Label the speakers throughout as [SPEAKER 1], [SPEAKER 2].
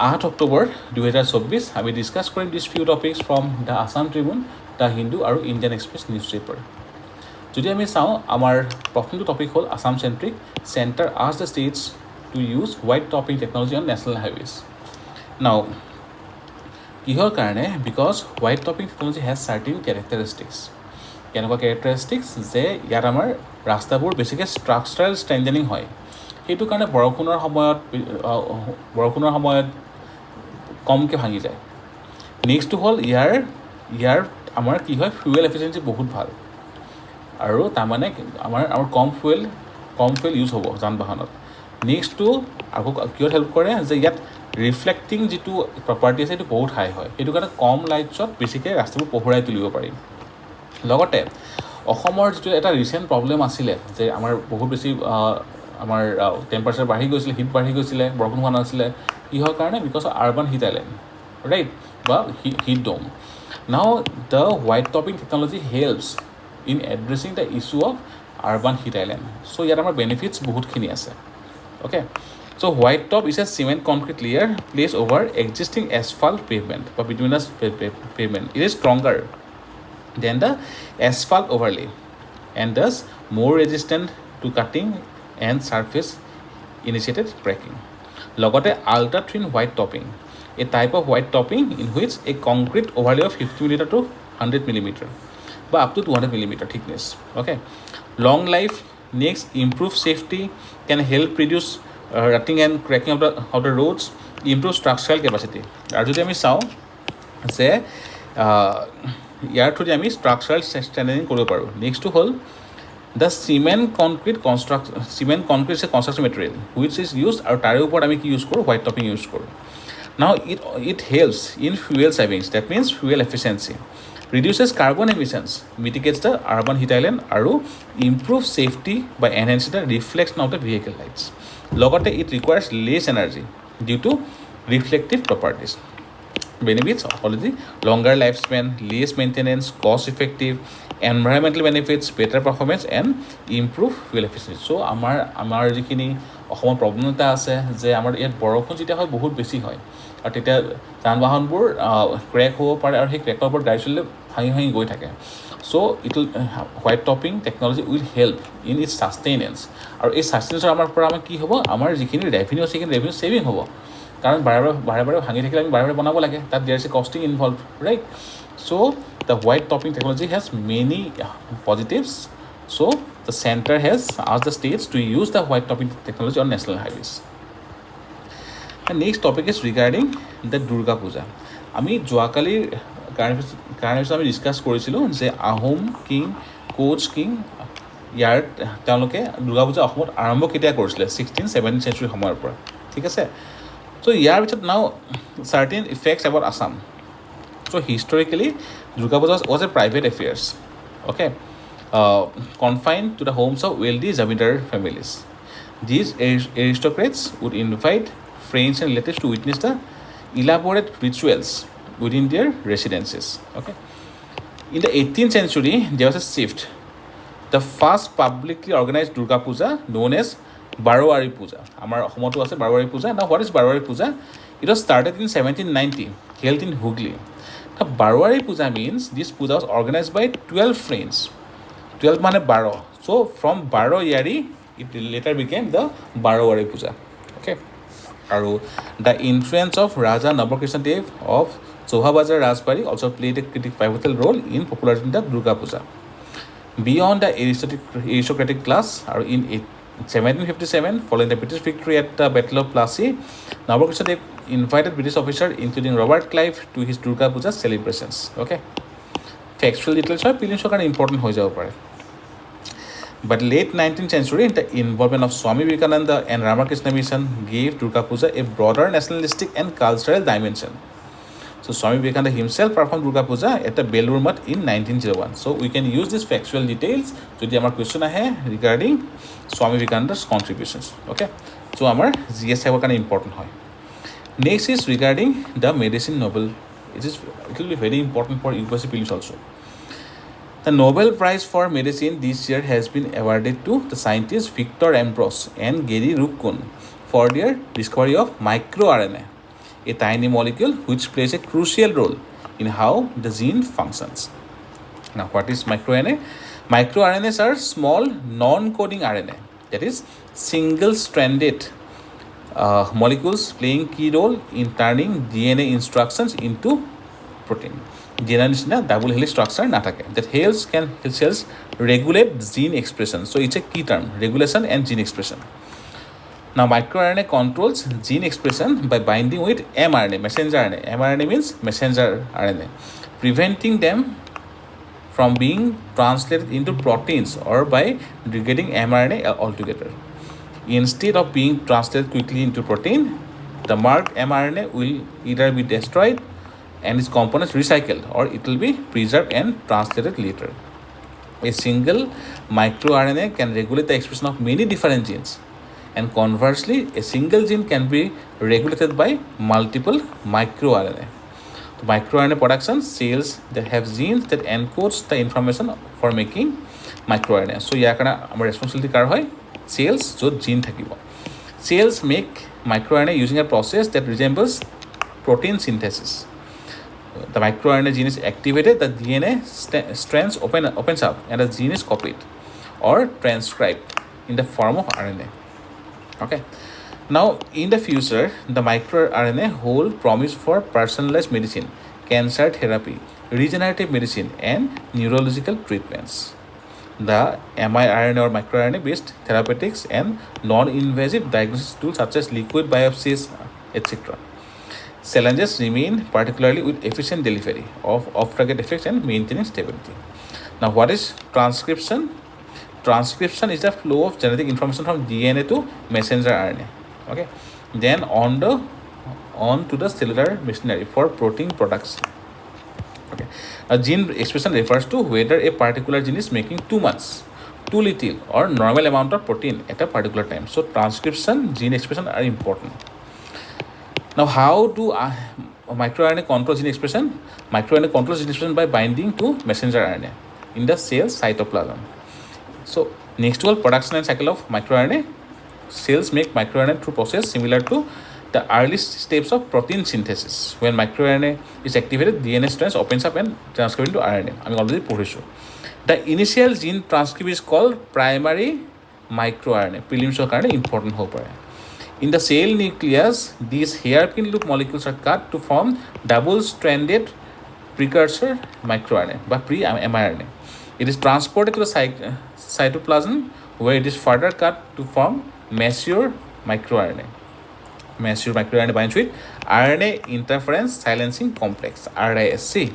[SPEAKER 1] 8 অক্টোবৰ 2024 আমি ডিছকাছ কৰিম দিছ few topics from the Assam Tribune, the Hindu আৰু ইণ্ডিয়ান এক্সপ্ৰেছ নিউজ পেপাৰ। যদি আমি চাওঁ, আমাৰ প্ৰথমটো টপিক হ'ল আছাম চেণ্ট্ৰিক, চেণ্টাৰ আছ the states to use white topping technology on national highways. Now কিহৰ কাৰণে? Because white topping technology has certain characteristics. কেনেকুৱা কেৰেক্টাৰিষ্টিক্স? যে ইয়াত আমাৰ ৰাস্তাবোৰ বেছিকৈ ষ্ট্ৰাকচাৰেল ষ্ট্ৰেংথেনিং হয়। সেইটো কাৰণে বৰষুণৰ সময়ত কমকৈ ভাঙি যায়। নেক্সটটো হ'ল ইয়াৰ আমাৰ কি হয়, ফুৱেল এফিচিয়েঞ্চি বহুত ভাল, আৰু তাৰমানে আমাৰ কম ফুৱেল ইউজ হ'ব যান বাহনত। নেক্সটটো আকৌ কিহত হেল্প কৰে? যে ইয়াত ৰিফ্লেক্টিং যিটো প্ৰপাৰ্টি আছে সেইটো বহুত হাই হয়, সেইটো কাৰণে কম লাইটছত বেছিকৈ ৰাস্তাবোৰ পোহৰাই তুলিব পাৰিম। লগতে অসমৰ যিটো এটা ৰিচেণ্ট প্ৰব্লেম আছিলে, যে আমাৰ বহুত বেছি আমাৰ টেম্পাৰেচাৰ বাঢ়ি গৈছিলে, হিট বাঢ়ি গৈছিলে, বৰষুণ হোৱা নাছিলে। কিহৰ কাৰণে? Because of urban heat island, right, বা heat dome. Now the white topping technology helps in addressing the issue of urban heat island. So' ইয়াত আমাৰ বেনিফিটছ বহুতখিনি আছে। Okay, so' white top is a cement concrete layer placed over existing asphalt pavement বা bituminous pavement. It is stronger than the asphalt overlay and thus more resistant to cutting and surface initiated cracking. লগতে ultra thin white topping, a type of white topping in which a concrete overlay of 50 mm to 100 mm বা up to 200 mm thickness. Okay, long life, next improve safety, can help reduce rutting and cracking of the roads, improve structural capacity. আৰু যদি আমি চাওঁ যে ইয়াৰ through the আমি structural strengthening কৰিব পাৰোঁ। নেক্সটটো হ'ল the cement concrete construction material which is use, আৰু তাৰে ওপৰত আমি কি ইউজ কৰোঁ? হোৱাইট টপিং ইউজ কৰোঁ। Now it helps in fuel savings, that means fuel efficiency, reduces carbon emissions, mitigates the urban heat island, আৰু ইম্প্ৰুভ ছেফটি বা enhance the reflection of the vehicle lights. লগতে it requires less energy due to reflective properties. Benefits already: longer lifespan, less maintenance, cost effective, environmental benefits, better performance and improve fuel efficiency. So আমাৰ যিখিনি অসমৰ problem এটা আছে, যে আমাৰ ইয়াত বৰষুণ যেতিয়া হয় বহুত বেছি হয়, আৰু তেতিয়া যান বাহনবোৰ ক্ৰেক হ'ব পাৰে, আৰু সেই ক্ৰেকৰ ওপৰত গাড়ী চলিলে ভাঙি গৈ থাকে। So' white topping technology will help in its sustenance, আৰু এই ছাষ্টেইনেঞ্চৰ আমাৰ পৰা কি হ'ব? আমাৰ যিখিনি ৰেভিনিউ আছে সেইখিনি ৰেভিনিউ ছেভিং হ'ব, কাৰণ বাৰে বাৰে ভাঙি থাকিলে আমি বাৰে বাৰে বনাব লাগে, তাত there is a costing involved, right? So' the white topping technology has many positives. So' the centre has asked the states to use the white topping technology on national highways. Next topic is regarding the Durga Puja. আমি যোৱাকালিৰ কাৰণে আমি discuss কৰিছিলোঁ যে Ahom king, coach king, তেওঁলোকে দুৰ্গা পূজা অসমত আৰম্ভ কেতিয়া কৰিছিলে? 16-17 চেঞ্চুৰী সময়ৰ পৰা, ঠিক আছে? So ইয়াৰ পিছত নাও certain effects about Assam. So historically, Durga Puja was a private affairs, okay, confined to the homes of wealthy zamindar families. These aristocrats would invite friends and relatives to witness the elaborate rituals within their residences. Okay. In the 18th century, there was a shift. The first publicly organized Durga Puja, known as Barwari Puja. Amar Homoto আছে Barwari Puja. Now, what is Barwari Puja? It was started in 1790, held in Hooghly. Now, Barwari Puja means this puja was organized by 12 friends. 12 মানে 12. So, from Barwari, it later became the Barwari Puja. Okay. আৰু the influence of Raja Nabakrishnadeva of Sohabazar Rajbari also played a pivotal role in popularizing the Durga Puja. Beyond the aristocratic class, or in 1757, following the British victory at the Battle of Plassey, Nabakrishnadeva invited British officers, including Robert Clive, to his Durga Puja celebrations. Okay, factual details are really important হৈ যাব পাৰে. But late 19th century, the involvement of Swami Vivekananda and Ramakrishna Mission gave Durga Puja a broader nationalistic and cultural dimension. So Swami Vivekananda himself performed Durga Puja at the Belur Math in 1901. So we can use these factual details যদি আমাৰ question আহে regarding Swami Vivekananda's contributions. Okay, so আমাৰ GS চাবৰ কাৰণে important হয়. Next is regarding the medicine Nobel. It will be very important for UPSC prelims also. The Nobel Prize for Medicine this year has been awarded to the scientists Victor Ambros and Gary Rukun for their discovery of microRNA, a tiny molecule which plays a crucial role in how the gene functions. Now, what is microRNA? MicroRNAs are small non-coding RNA, that is single-stranded molecules playing key role in turning DNA instructions into protein. DNA double helix structure natake that helps regulate gene expression. So it's a key term, regulation and gene expression. Now, microRNA controls gene expression by binding with mRNA, messenger RNA. mRNA means messenger RNA, preventing them from being translated into proteins or by degrading mRNA altogether. Instead of being translated quickly into protein, the marked mRNA will either be destroyed and its components recycled, or it will be preserved and translated later. A single microRNA can regulate the expression of many different genes, and conversely, a single gene can be regulated by multiple microRNA. The microRNA production cells that have genes that encodes the information for making microRNA. So, ইয়াৰ কাৰণে আমাৰ responsibility কাৰ হয়? Cells য'ত gene থাকিব. Cells make microRNA using a process that resembles protein synthesis. The microRNA gene is activated, the DNA strands opens up, and the gene is copied or transcribed in the form of RNA. Okay. Now, in the future, the microRNA hold promise for personalized medicine, cancer therapy, regenerative medicine, and neurological treatments. The miRNA or microRNA-based therapeutics and non-invasive diagnosis tools such as liquid biopsies, etc. Challenges remain, particularly with efficient delivery of off-target effects and maintaining stability. Now, what is transcription? Transcription is the flow of genetic information from DNA to messenger RNA. Okay, then on to the cellular machinery for protein production. Okay, a gene expression refers to whether a particular gene is making too much, too little, or normal amount of protein at a particular time. So, transcription, gene expression are important. Now, how do microRNA control gene expression? MicroRNA controls gene expression by binding to messenger RNA in the cell cytoplasm. So, next to all, production and cycle of microRNA. Cells make microRNA through process similar to the early steps of protein synthesis. When microRNA is activated, DNA strands opens up and transcribed into RNA. I mean, already পঢ়িছোঁ. The initial gene transcript is called primary microRNA. Prelims কাৰণে important হ'ব পাৰে. In the cell nucleus, these hairpin loop molecules are cut to form double-stranded precursor microRNA by pre-mRNA. It is transported to the cytoplasm where it is further cut to form mature microRNA. Mature microRNA binds with RNA interference silencing complex (RISC),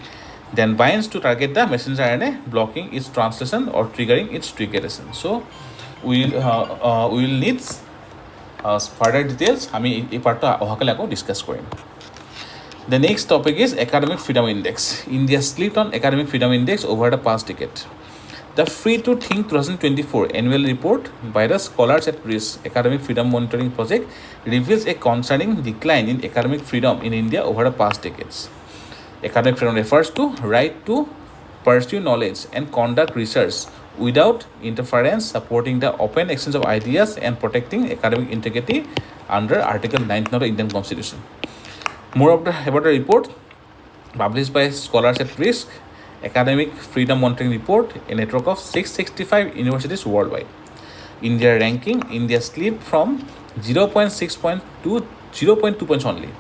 [SPEAKER 1] then binds to target the messenger RNA, blocking its translation or triggering its triggeration. So, we will need further details. আমি এই পার্টটা অহাকালে আকৌ discuss Karim. The next topic is Academic Freedom Index. India slipped on Academic Freedom Index over the past decade. The Free to Think 2024 annual report by the Scholars at Risk Academic Freedom Monitoring Project reveals a concerning decline in academic freedom in India over the past decades. Academic freedom refers to right to pursue knowledge and conduct research without interference, supporting the open exchange of ideas and protecting academic integrity under Article 19 of the Indian Constitution. More about the report published by Scholars at Risk Academic Freedom Monitoring Report, a network of 665 universities worldwide. India ranking, India slipped from 0.6 points to 0.2 points only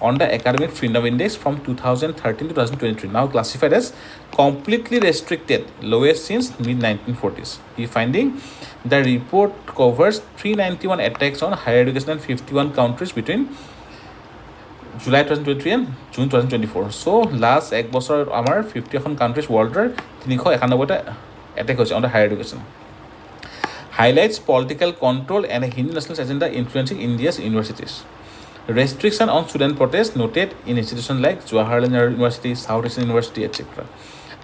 [SPEAKER 1] on the Academic Freedom Index from 2013 to 2023, now classified as completely restricted, lowest since mid-1940s. The finding, the report covers 391 attacks on higher education in 51 countries between July 2023 and June 2024. So, last এক বছৰ আমাৰ 50 countries worldৰ 391টা attack হৈছে on the higher education. Highlights political control and a Hindu nationalist agenda influencing India's universities. Restriction on student protest noted in institutions like Jawaharlal Nehru University, South Asian University, etc.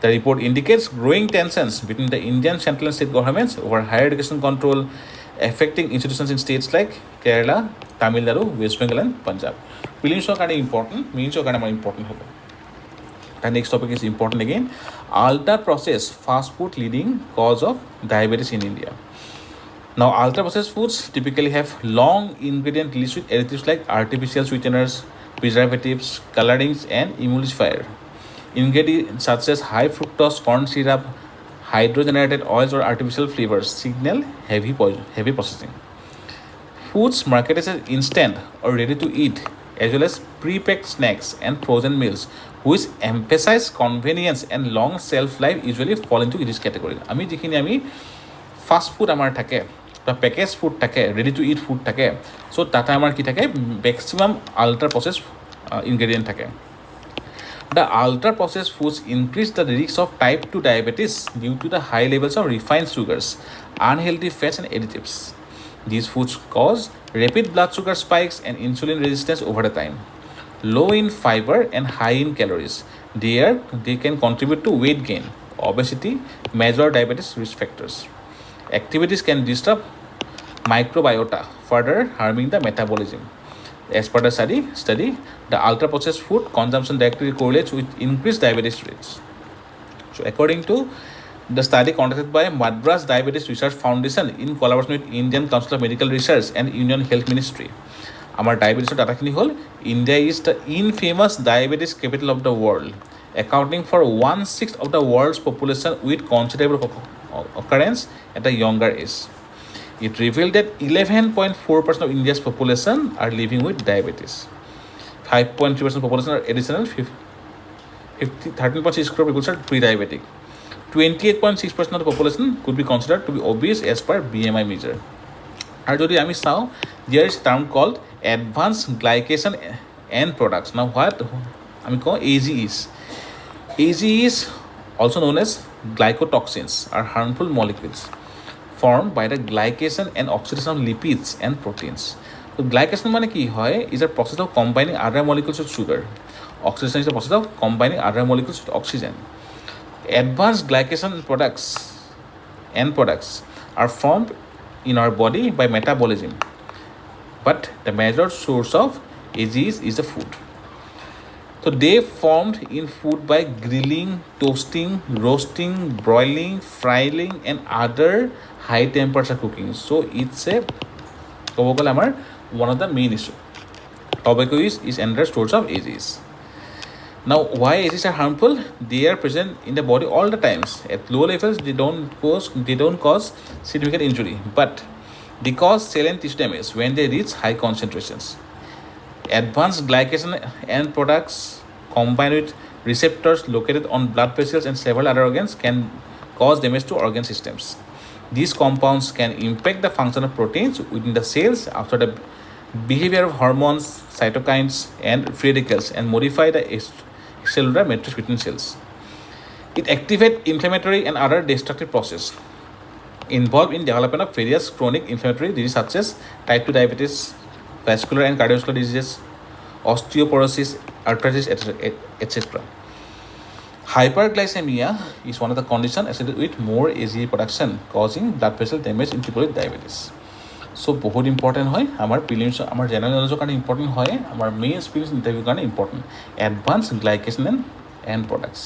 [SPEAKER 1] The report indicates growing tensions between the Indian central and state governments over higher education control, affecting institutions in states like Kerala, Tamil Nadu, West Bengal, and Punjab. Prelims are kind of important, means are kind of more important. The next topic is important again. Ultra-processed fast food leading cause of diabetes in India. Now, ultra-processed foods typically have long ingredient lists with additives like artificial sweeteners, preservatives, colorings, and emulsifier. Ingredients such as high fructose corn syrup, hydrogenated oils, or artificial flavors signal heavy processing. Foods marketed as instant or ready to eat, as well as pre-packed snacks and frozen meals, which emphasize convenience and long shelf life, usually fall into this category. আমি যিখিনি আমি fast food আমাৰ থাকে বা package food থাকে, ready to eat food থাকে, চ' তাতে আমাৰ কি থাকে, মেক্সিমাম আল্ট্ৰা প্ৰচেছ ইনগ্ৰেডিয়েণ্ট থাকে. The ultra-processed foods increase the risk of type 2 diabetes due to the high levels of refined sugars, unhealthy fats, and additives. These foods cause rapid blood sugar spikes and insulin resistance over the time. Low in fiber and high in calories, they can contribute to weight gain, obesity, major diabetes risk factors. Activities can disrupt microbiota, further harming the metabolism. As per the study, the ultra-processed food consumption directly correlates with increased diabetes rates. So, according to the study conducted by Madras Diabetes Research Foundation in collaboration with Indian Council of Medical Research and Union Health Ministry, our diabetes data hol, India is the infamous diabetes capital of the world, accounting for 1/6 of the world's population with considerable occurrence at a younger age. It revealed that 11.4% of India's population are living with diabetes. 5.3% population are additional, 13.6 crore people are pre-diabetic. 28.6% of the population could be considered to be obese as per BMI measure. And jodi ami sao, there is a term called advanced glycation end products. Now what ami call AGEs. AGEs, also known as glycotoxins, are harmful molecules formed by the glycation and oxidation of lipids and proteins. So glycation মানে কি হয়, is a process of combining other molecules with sugar. Oxidation is a process of combining other molecules with oxygen. Advanced glycation end products are formed in our body by metabolism, but the major source of AGEs is the food. So they formed in food by grilling, toasting, roasting, broiling, frying, and other high temperature cooking. So it's a one of the main issue. Tobacco is another source of AGEs. Now, why AGEs are harmful? They are present in the body all the times. At low levels, they don't cause significant injury, but they cause cell and tissue damage when they reach high concentrations. Advanced glycation end products combined with receptors located on blood vessels and several other organs can cause damage to organ systems. These compounds can impact the function of proteins within the cells, after the behavior of hormones, cytokines, and free radicals, and modify the cellular matrix between cells. It activates inflammatory and other destructive processes involved in development of various chronic inflammatory diseases such as type 2 diabetes, vascular and cardiovascular diseases, osteoporosis, arthritis, etc. Hyperglycemia is one of the conditions associated with more AGE production, causing blood vessel damage in people with diabetes. So, बहुत important হয় আমাৰ prelims, আমাৰ general নলেজৰ কাৰণে important হয়, আমাৰ mains prelims ইণ্টাৰভিউৰ কাৰণে important. Advance glycation end products.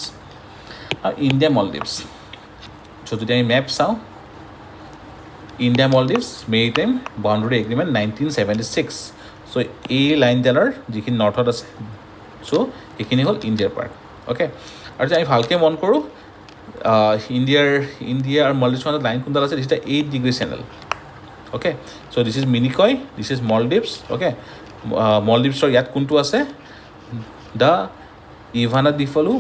[SPEAKER 1] আৰু ইণ্ডিয়া মলদ্বীপছ. চ' যদি আমি মেপ চাওঁ, India Maldives maritime boundary agreement 1976. চ' এই লাইনডালৰ যিখিনি নৰ্থত আছে, চ' সেইখিনি হ'ল ইণ্ডিয়াৰ পাৰ্ট. অ'কে, আৰু যদি আমি ভালকৈ মন কৰোঁ, ইণ্ডিয়া আৰু মলদ্বীপছৰ মাজত লাইন কোনডাল আছে, দিছ the 8 degree channel. Okay, so this is Minicoy, this is Maldives. Okay, Maldives or yat kuntu ase the Ivana Difalu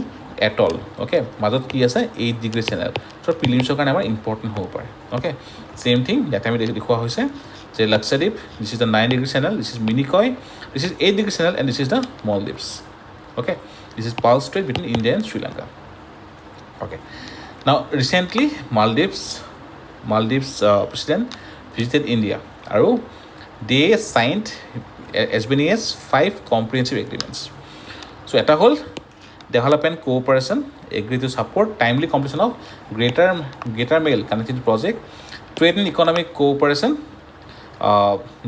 [SPEAKER 1] atoll. Okay, মাজত কি আছে 8 ডিগ্ৰী চেনেল. So prelims কাৰণে আমাৰ ইম্পৰ্টেণ্ট হ'ব পাৰে. Okay, same thing that আমি দেখুওৱা হৈছে যে Lakshadweep, this is the 9 degree channel, this is Minicoy, this is 8 degree channel, and this is the Maldives. Okay, this is Pulse Strait between India and Sri Lanka. Okay, now recently Maldives president visited India, and they signed as many as 5 comprehensive agreements. So at a whole, development cooperation agreed to support timely completion of Greater Mail Connectivity Project, trade and economic cooperation,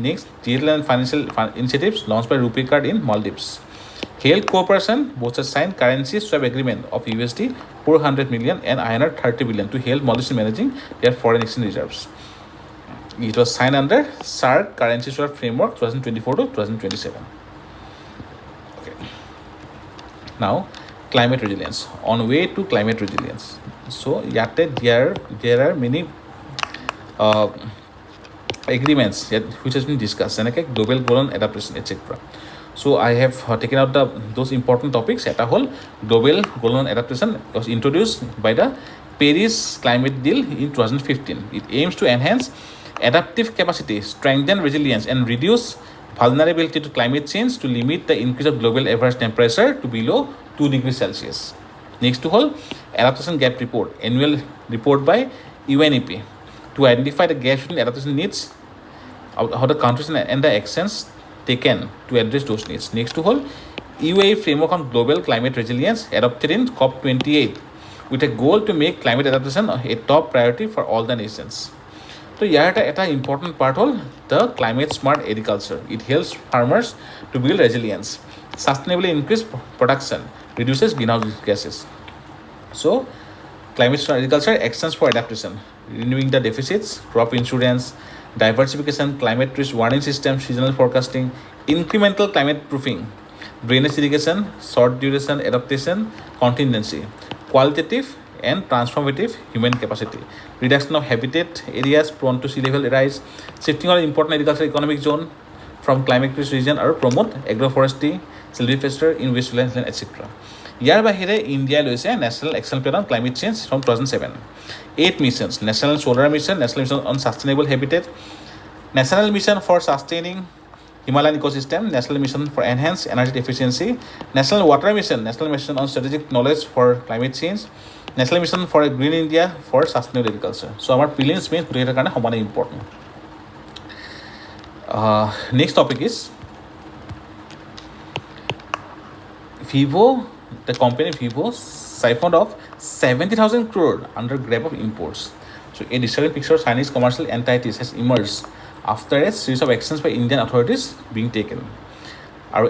[SPEAKER 1] next digital and financial initiatives launched by Rupee Card in Maldives. Health cooperation, both have signed currency swap agreement of USD 400 million and INR 30 billion to help Maldives in managing their foreign exchange reserves. It was signed under SAARC currency swap framework 2024 to 2027. Okay. Now, climate resilience. On way to climate resilience. So, there are many agreements which has been discussed, like global goal on adaptation, etc. So I have taken out those important topics. At a whole, global goal on adaptation was introduced by the Paris Climate Deal in 2015. It aims to enhance adaptive capacity, strengthen resilience, and reduce vulnerability to climate change to limit the increase of global average temperature to below 2 degrees Celsius. Next to all, adaptation gap report, annual report by UNEP to identify the gaps between adaptation needs, how the countries and the actions taken to address those needs. Next to all, UAE framework on global climate resilience adopted in COP28 with a goal to make climate adaptation a top priority for all the nations. So here এটা important part হল the climate smart agriculture. It helps farmers to build resilience, sustainably increase production, reduces greenhouse gases. So climate smart agriculture actions for adaptation, renewing the deficits, crop insurance, diversification, climate risk warning system, seasonal forecasting, incremental climate proofing, drainage irrigation, short duration adaptation, contingency, qualitative and transformative human capacity, reduction of habitat areas prone to sea level rise, shifting our important agricultural economic zone from climate risk region, or promote agroforestry, silviculture in wasteland, etc. ইয়াৰ বাহিৰে ইণ্ডিয়াই লৈছে national action plan on climate change from 2007, 8 missions, national solar mission, national mission on sustainable habitat, national mission for sustaining Himalayan ecosystem, national mission for enhanced energy efficiency, national water mission, national mission on strategic knowledge for climate change, national mission for a green India for sustainable agriculture. So our prelims means গোটেইটাৰ কাৰণে সমানে important. Next topic is Vivo. The company Vivo siphoned off 70,000 crore under grab of imports. So a disturbing picture of Chinese commercial entities has emerged after a series of actions by Indian authorities being taken.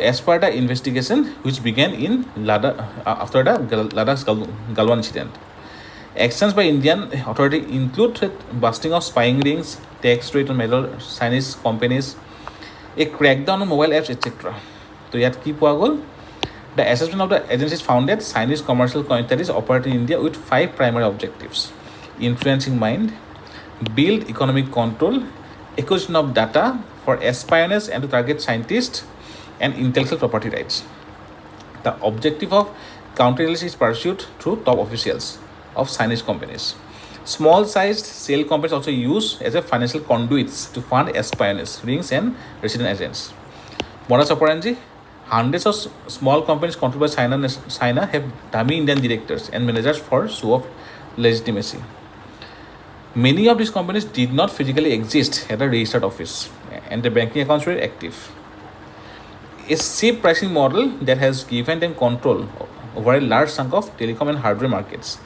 [SPEAKER 1] As per the investigation, which began in Ladakh after the Ladakh's Galwan incident, actions by Indian authority include busting of spying rings, tax rate on major Chinese companies, a crackdown on mobile apps, etc. So yet keep wagol. The assessment of the agencies found that Chinese commercial entities operate in India with 5 primary objectives: influencing mind, build economic control, acquisition of data for espionage and to target scientists, and intellectual property rights. The objective of counter-terrorism is pursued through top officials of Chinese companies. Small-sized sale companies also used as a financial conduits to fund espionage rings and resident agents. Modus operandi: hundreds of small companies controlled by China have dummy Indian directors and managers for show of legitimacy. Many of these companies did not physically exist at a registered office, and their banking accounts were active. A cheap pricing model that has given them control over a large chunk of telecom and hardware markets.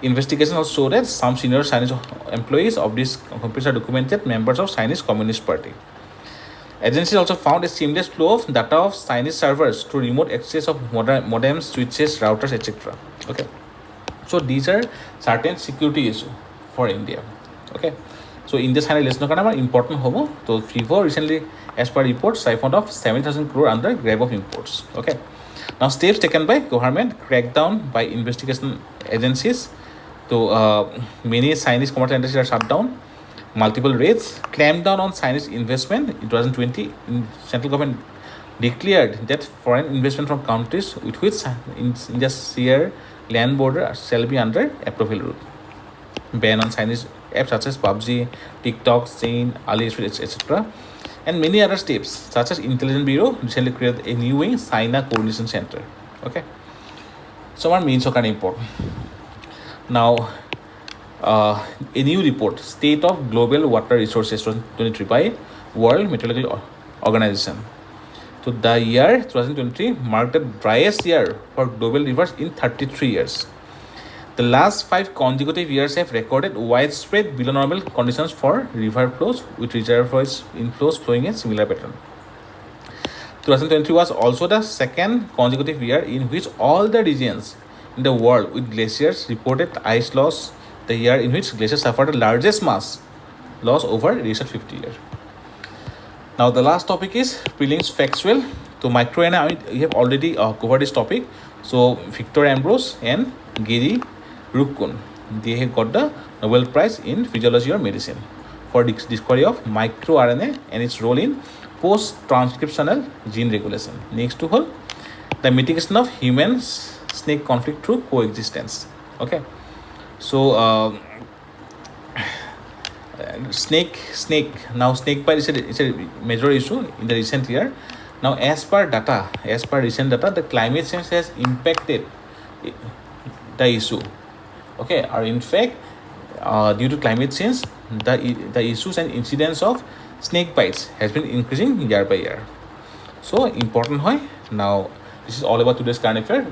[SPEAKER 1] Investigations also show that some senior Chinese employees of these companies are documented members of Chinese Communist Party. Agencies also found a seamless flow of data of Chinese servers through remote access of modems, switches, routers, etc. Okay, so these are certain security issues for India. Okay, so in this lesson important homo. So Vivo recently, as per report, siphoned off 70,000 crore under grab of imports. Okay, now steps taken by government, crackdown by investigation agencies. So many Chinese commercial entities are shut down. Multiple raids, clamped down on Chinese investment. In 2020, central government declared that foreign investment from countries with which India's share land border shall be under approval rule. Ban on Chinese apps such as PUBG, TikTok, Shein, AliExpress, etc. And many other steps, such as Intelligence Bureau recently created a new wing, China Coordination Center. Okay, so our means are kind of important. Now, a new report, State of Global Water Resources 2023 by World Meteorological Organization. So the year 2023 marked the driest year for global rivers in 33 years. The last 5 consecutive years have recorded widespread below normal conditions for river flows, with reservoirs inflows flowing in similar pattern. 2023 was also the second consecutive year in which all the regions in the world with glaciers reported ice loss, the year in which glaciers suffered the largest mass loss over recent 50 years. Now the last topic is Prelims Factual. So microRNA, we have already covered this topic. So Victor Ambrose and Gary Rukun, they have got the Nobel Prize in Physiology or Medicine for discovery of microRNA and its role in post-transcriptional gene regulation. Next to whole, the mitigation of human-snake conflict through coexistence. Okay, so snake. Now snake bite is a major issue in the recent year. Now, as per recent data, the climate change has impacted the issue. Okay, or in fact, due to climate change, the issues and incidence of snake bites has been increasing year by year. So important hoy. Now, this is all about today's current affair.